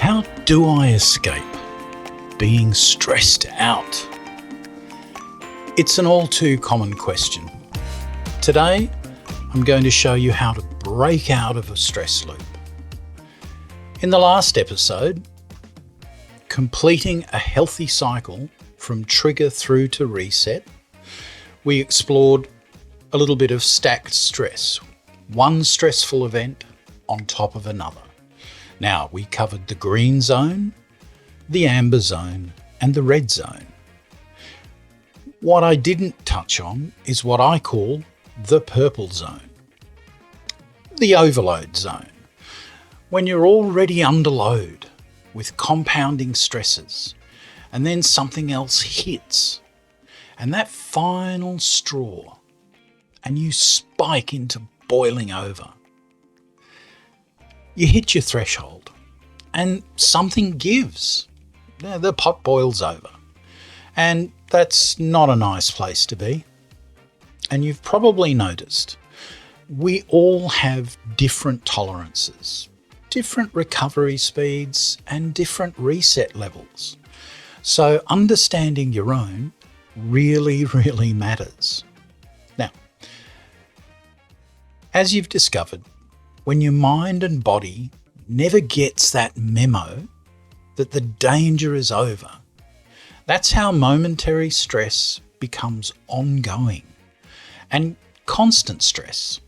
How do I escape being stressed out? It's an all too common question. Today, I'm going to show you how to break out of a stress loop. In the last episode, completing a healthy cycle from trigger through to reset, we explored a little bit of stacked stress, one stressful event on top of another. Now, we covered the green zone, the amber zone, and the red zone. What I didn't touch on is what I call the purple zone, the overload zone, when you're already under load with compounding stresses, and then something else hits, and that final straw, and you spike into boiling over. You hit your threshold and something gives. The pot boils over. And that's not a nice place to be. And you've probably noticed we all have different tolerances, different recovery speeds, and different reset levels. So understanding your own really matters. Now, as you've discovered, when your mind and body never gets that memo that the danger is over, that's how momentary stress becomes ongoing and constant stress.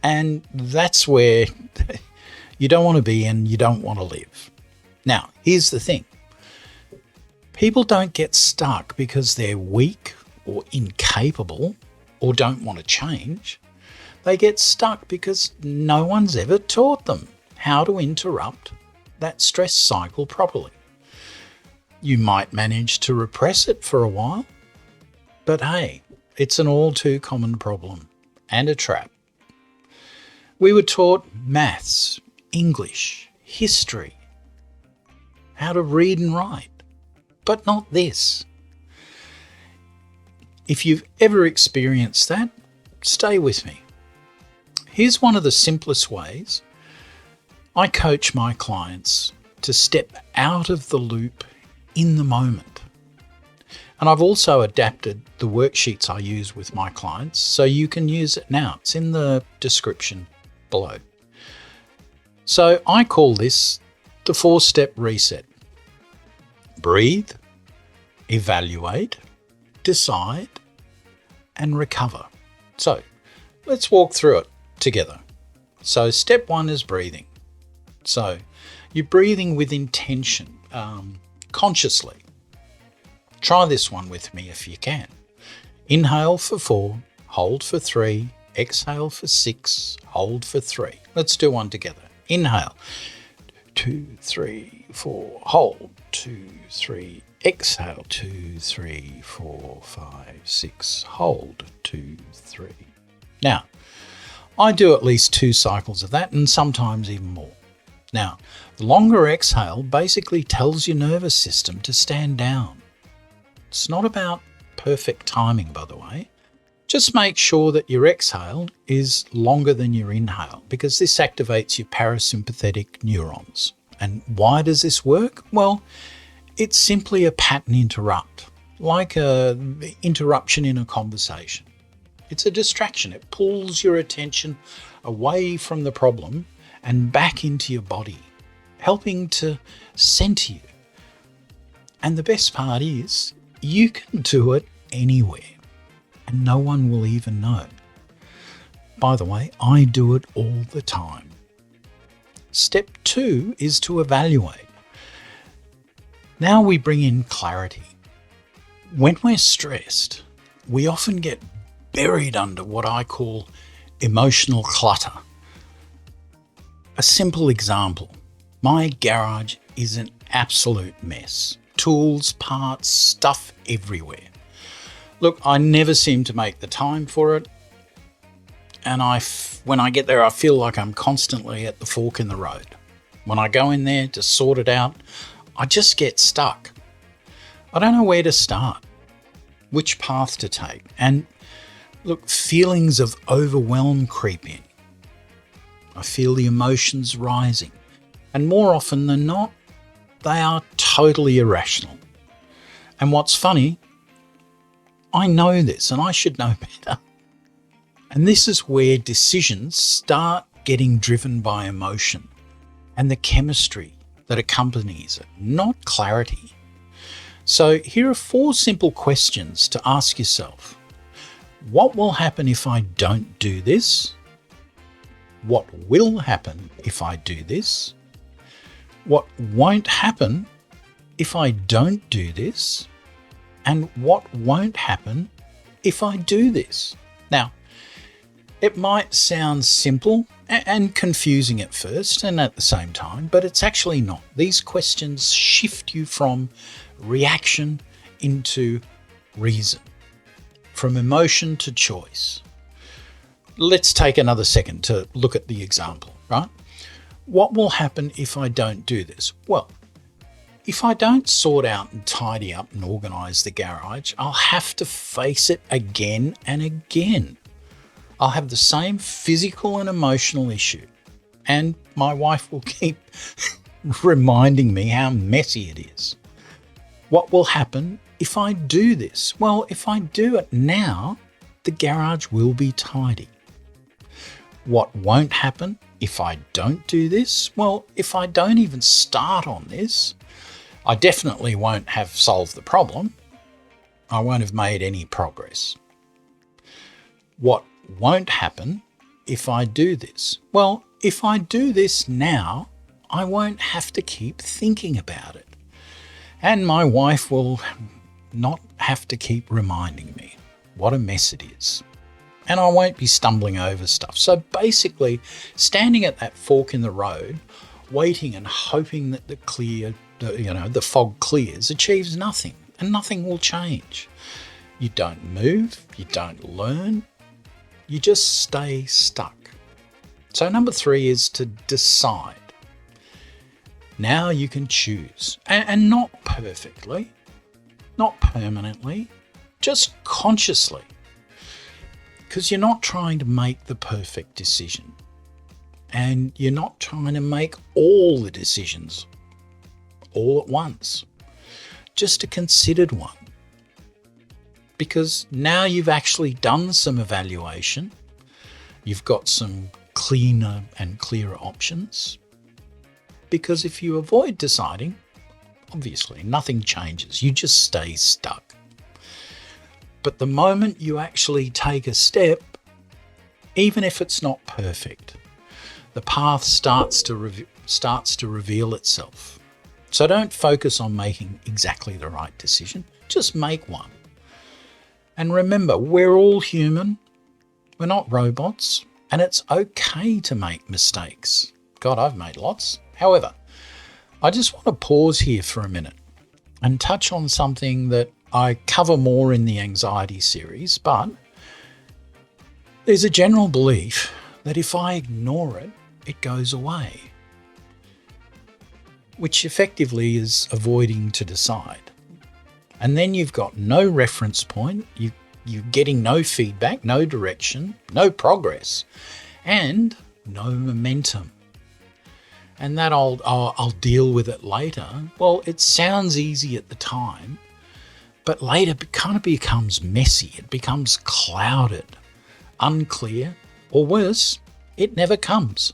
And that's where you don't want to be and you don't want to live. Now, here's the thing. People don't get stuck because they're weak or incapable or don't want to change. They get stuck because no one's ever taught them how to interrupt that stress cycle properly. You might manage to repress it for a while, but hey, it's an all too common problem and a trap. We were taught maths, English, history, how to read and write, but not this. If you've ever experienced that, stay with me. Here's one of the simplest ways I coach my clients to step out of the loop in the moment. And I've also adapted the worksheets I use with my clients so you can use it now. It's in the description below. So I call this the 4-step reset. Breathe, evaluate, decide, and recover. So let's walk through it together. So step 1 is breathing. So you're breathing with intention, consciously. Try this one with me if you can. Inhale for 4, hold for 3, exhale for 6, hold for 3. Let's do one together. Inhale, 2, 3, 4, hold, 2, 3, exhale, 2, 3, 4, 5, 6, hold, 2, 3. Now, I do at least 2 cycles of that and sometimes even more. Now, the longer exhale basically tells your nervous system to stand down. It's not about perfect timing, by the way. Just make sure that your exhale is longer than your inhale because this activates your parasympathetic neurons. And why does this work? Well, it's simply a pattern interrupt, like an interruption in a conversation. It's a distraction. It pulls your attention away from the problem and back into your body, helping to center you. And the best part is you can do it anywhere and no one will even know. By the way, I do it all the time. Step 2 is to evaluate. Now we bring in clarity. When we're stressed, we often get buried under what I call emotional clutter. A simple example, my garage is an absolute mess. Tools, parts, stuff everywhere. Look, I never seem to make the time for it. And when I get there, I feel like I'm constantly at the fork in the road. When I go in there to sort it out, I just get stuck. I don't know where to start, which path to take. And look, feelings of overwhelm creep in. I feel the emotions rising. And more often than not, they are totally irrational. And what's funny, I know this and I should know better. And this is where decisions start getting driven by emotion and the chemistry that accompanies it, not clarity. So here are 4 simple questions to ask yourself. What will happen if I don't do this? What will happen if I do this? What won't happen if I don't do this? And what won't happen if I do this? Now, it might sound simple and confusing at first and at the same time, but it's actually not. These questions shift you from reaction into reason, from emotion to choice. Let's take another second to look at the example, right? What will happen if I don't do this? Well, if I don't sort out and tidy up and organise the garage, I'll have to face it again and again. I'll have the same physical and emotional issue, and my wife will keep reminding me how messy it is. What will happen if I do this? Well, if I do it now, the garage will be tidy. What won't happen if I don't do this? Well, if I don't even start on this, I definitely won't have solved the problem. I won't have made any progress. What won't happen if I do this? Well, if I do this now, I won't have to keep thinking about it. And my wife will not have to keep reminding me what a mess it is. And I won't be stumbling over stuff. So basically, standing at that fork in the road, waiting and hoping that the fog clears, achieves nothing, and nothing will change. You don't move, you don't learn, you just stay stuck. So number 3 is to decide. Now you can choose, and not perfectly, not permanently, just consciously. Because you're not trying to make the perfect decision. And you're not trying to make all the decisions all at once. Just a considered one. Because now you've actually done some evaluation. You've got some cleaner and clearer options. Because if you avoid deciding, obviously nothing changes. You just stay stuck. But the moment you actually take a step, even if it's not perfect, the path starts to reveal itself. So don't focus on making exactly the right decision. Just make one. And remember, we're all human. We're not robots. And it's okay to make mistakes. God, I've made lots. However, I just want to pause here for a minute and touch on something that I cover more in the anxiety series, but there's a general belief that if I ignore it, it goes away, which effectively is avoiding to decide. And then you've got no reference point, you're getting no feedback, no direction, no progress, and no momentum. And that I'll deal with it later. Well, it sounds easy at the time, but later it kind of becomes messy. It becomes clouded, unclear, or worse, it never comes.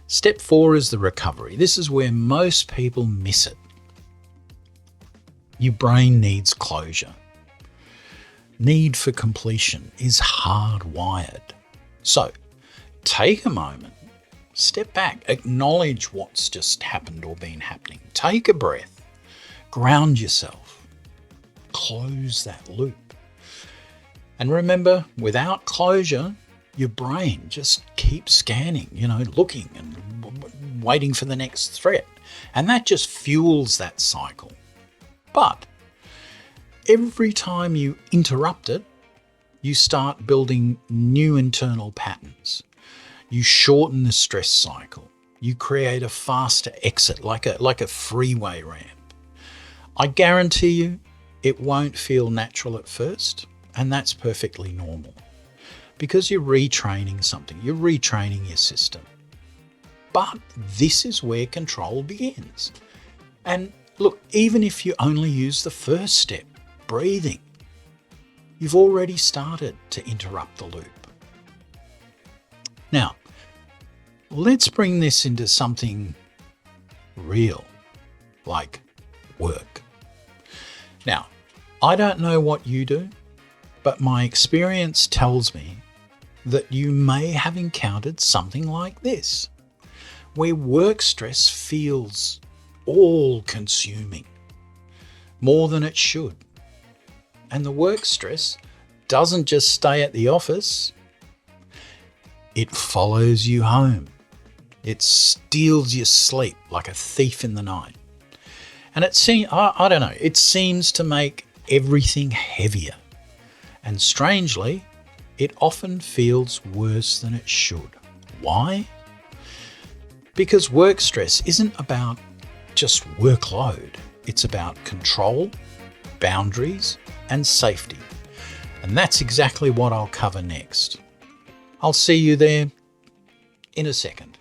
Step 4 is the recovery. This is where most people miss it. Your brain needs closure. Need for completion is hardwired. So take a moment, step back, acknowledge what's just happened or been happening. Take a breath, ground yourself. Close that loop. And remember, without closure, your brain just keeps scanning, looking and waiting for the next threat. And that just fuels that cycle. But every time you interrupt it, you start building new internal patterns. You shorten the stress cycle. You create a faster exit, like a freeway ramp. I guarantee you, it won't feel natural at first, and that's perfectly normal because you're retraining something. You're retraining your system. But this is where control begins. And look, even if you only use the first step, breathing, you've already started to interrupt the loop. Now, let's bring this into something real, like work. Now, I don't know what you do, but my experience tells me that you may have encountered something like this, where work stress feels all-consuming, more than it should. And the work stress doesn't just stay at the office, it follows you home. It steals your sleep like a thief in the night. And it seems to make everything heavier. And strangely, it often feels worse than it should. Why? Because work stress isn't about just workload. It's about control, boundaries, and safety. And that's exactly what I'll cover next. I'll see you there in a second.